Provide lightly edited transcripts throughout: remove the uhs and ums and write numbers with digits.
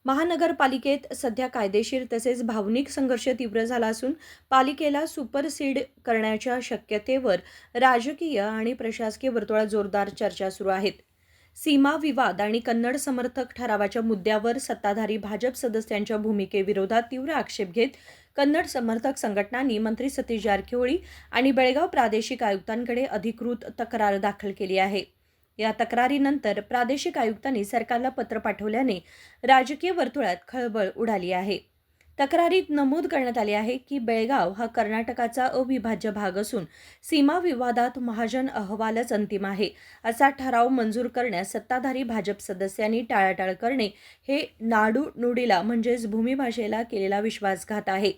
महानगरपालिकेत सध्या कायदेशीर तसेच भावनिक संघर्ष तीव्र झाला असून पालिकेला सुपरसीड करण्याच्या शक्यतेवर राजकीय आणि प्रशासकीय वर्तुळात जोरदार चर्चा सुरू आहेत. सीमा विवाद आणि कन्नड समर्थक ठरावाच्या मुद्द्यावर सत्ताधारी भाजप सदस्यांच्या भूमिकेविरोधात तीव्र आक्षेप घेत कन्नड समर्थक संघटनांनी मंत्री सतीश जारकिहोळी आणि बेळगाव प्रादेशिक आयुक्तांकडे अधिकृत तक्रार दाखल केली आहे. या तक्रारीनंतर प्रादेशिक आयुक्तांनी सरकारला पत्र पाठवल्याने राजकीय वर्तुळात खळबळ उडाली आहे. तक्रारीत नमूद करण्यात आले आहे की बेळगाव हा कर्नाटकाचा अविभाज्य भाग असून सीमा विवादात महाजन अहवालच अंतिम आहे. असा ठराव मंजूर करण्यास सत्ताधारी भाजप सदस्यांनी टाळाटाळ करणे हे नाडू-नुडीला म्हणजेच भूमिभाषेला केलेला विश्वासघात आहे.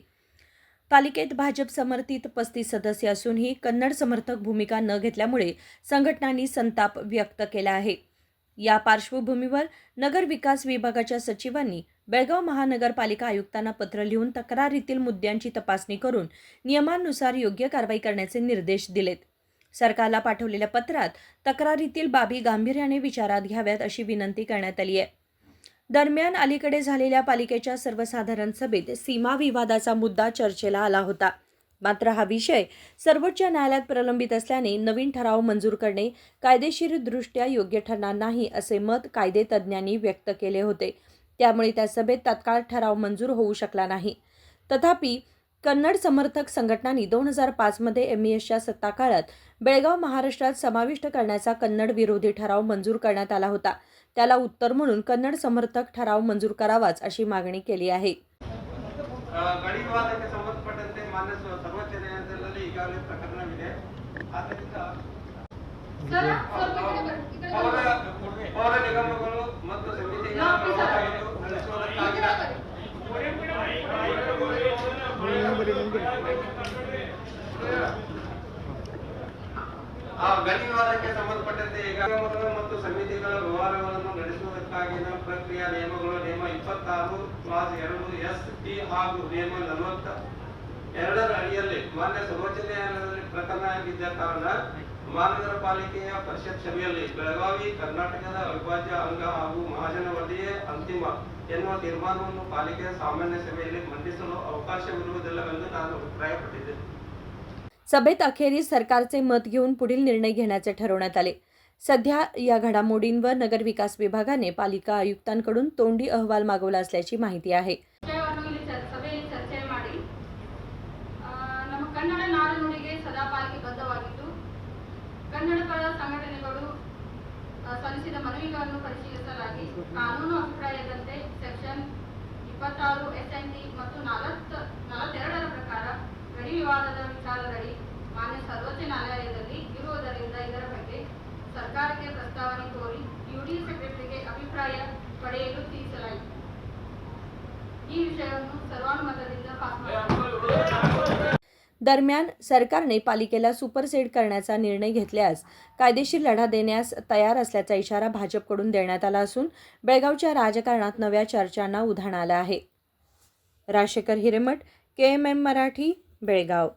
पालिकेत भाजप समर्थित 35 सदस्य असूनही कन्नड समर्थक भूमिका न घेतल्यामुळे संघटनांनी संताप व्यक्त केला आहे. या पार्श्वभूमीवर नगर विकास विभागाच्या सचिवांनी बेळगाव महानगरपालिका आयुक्तांना पत्र लिहून तक्रारीतील मुद्द्यांची तपासणी करून नियमानुसार योग्य कारवाई करण्याचे निर्देश दिलेत. सरकारला पाठवलेल्या पत्रात तक्रारीतील बाबी गांभीर्याने विचारात घ्याव्यात अशी विनंती करण्यात आली आहे. दरम्यान अलीकडे झालेल्या पालिकेच्या सर्वसाधारण सभेत सीमा विवादाचा मुद्दा चर्चेला आला होता. मात्र हा विषय सर्वोच्च न्यायालयात प्रलंबित असल्याने नवीन ठराव मंजूर करणे कायदेशीरदृष्ट्या योग्य ठरणार नाही असे मत कायदेतज्ञांनी व्यक्त केले होते. त्यामुळे त्या सभेत तात्काळ ठराव मंजूर होऊ शकला नाही. तथापि कन्नड समर्थक संघटनांनी 2005 मध्ये MESच्या सत्ताकाळात बेळगाव महाराष्ट्रात समाविष्ट करण्याचा कन्नड विरोधी ठराव मंजूर करण्यात आला होता. त्याला उत्तर म्हणून कन्नड समर्थक ठराव मंजूर करावाच अशी मागणी केली आहे. ಗಡಿ ವಿವಾದಕ್ಕೆ ಸಂಬಂಧಪಟ್ಟಂತೆ ಮಾನ್ಯ ಸರ್ವೋಚ್ಚ ನ್ಯಾಯಾಲಯದಲ್ಲಿ ಈಗಾಗಲೇ ಪ್ರಕರಣವಿದೆ. ಆದ್ದರಿಂದ ಪೌರ ನಿಗಮಗಳು ಮತ್ತು ಸಮಿತಿಗಳು ನಡೆಸುವುದಕ್ಕಾಗಿ ಗಡಿ ವಿವಾದಕ್ಕೆ ಸಂಬಂಧಪಟ್ಟಂತೆ ನಿಗಮಗಳು ಮತ್ತು ಸಮಿತಿಗಳ ವ್ಯವಹಾರಗಳನ್ನು ನಡೆಸುವುದಕ್ಕಾಗಿನ ಪ್ರಕ್ರಿಯಾ ನಿಯಮಗಳು ನಿಯಮ 26 ಕ್ಲಾಸ್ 2 ST ಹಾಗೂ ನಿಯಮ 42ರ ಅಡಿಯಲ್ಲಿ ಮಾನ್ಯ ಸರ್ವೋಚ್ಚ ನ್ಯಾಯಾಲಯದಲ್ಲಿ ಪ್ರಕರಣ ಆಗಿದ್ದ ಕಾರಣ ಮಹಾನಗರ ಪಾಲಿಕೆಯ ಪರಿಷತ್ ಸಭೆಯಲ್ಲಿ ಬೆಳಗಾವಿ ಕರ್ನಾಟಕದ ಅವಿಭಾಜ್ಯ ಅಂಗ ಹಾಗೂ ಮಹಾಜನ ವರದಿಯೇ ಅಂತಿಮ ಎನ್ನುವ ತೀರ್ಮಾನವನ್ನು ಪಾಲಿಕೆಯ ಸಾಮಾನ್ಯ ಸಭೆಯಲ್ಲಿ ಮಂಡಿಸಲು ಅವಕಾಶವಿರುವುದಿಲ್ಲವೆಂದು ನಾನು ಅಭಿಪ್ರಾಯಪಟ್ಟಿದ್ದೆ. सभेत अखेरीस सरकारचे मत घेऊन पुढील निर्णय ठरवण्याचे ठरवण्यात आले. सध्या या घडामोडींवर नगर विकास विभागाने पालिका आयुक्तांकडून तोंडी अहवाल मागवला असल्याची माहिती आहे. ಕನ್ನಡ ನಾಡು-ನುಡಿಗೆ ಸದಾ ಪಾಲಿಕೆ ಬದ್ಧವಾಗಿದ್ದು ಕನ್ನಡ ಪರ ಸಂಘಟನೆಗಳು ಸಲ್ಲಿಸಿದ ಮನವಿಗಳನ್ನು ಪರಿಶೀಲಿಸಲಾಗಿ ಕಾನೂನು ಅಭಿಪ್ರಾಯದಂತೆ ಸೆಕ್ಷನ್ 26 SNT ಮತ್ತು 42ರ ಪ್ರಕಾರ ಗಡಿ ವಿವಾದದ ವಿಚಾರದಡಿ ಮಾನ್ಯ ಸರ್ವೋಚ್ಚ ನ್ಯಾಯಾಲಯದಲ್ಲಿ ಇರುವುದರಿಂದ ಇದರ ಬಗ್ಗೆ ಸರ್ಕಾರಕ್ಕೆ ಪ್ರಸ್ತಾವನೆ ಕೋರಿ UD ಸೆಕ್ರೆಟರಿಗೆ ಅಭಿಪ್ರಾಯ ಪಡೆಯಲು ತಿಳಿಸಲಾಯಿತು. ಈ ವಿಷಯವನ್ನು ಸರ್ವಾನುಮತದಿಂದ ಪಾಸ್ ಮಾಡಲಾಗಿದೆ. दरम्यान सरकारने पालिकेला सुपरसेड करण्याचा निर्णय घेतल्यास कायदेशीर लढा देण्यास तयार असल्याचा इशारा भाजपकडून देण्यात आला असून बेळगावच्या राजकारणात नव्या चर्चांना उधाण आलं आहे. राजशेखर हिरेमठ, KMM मराठी, बेळगाव.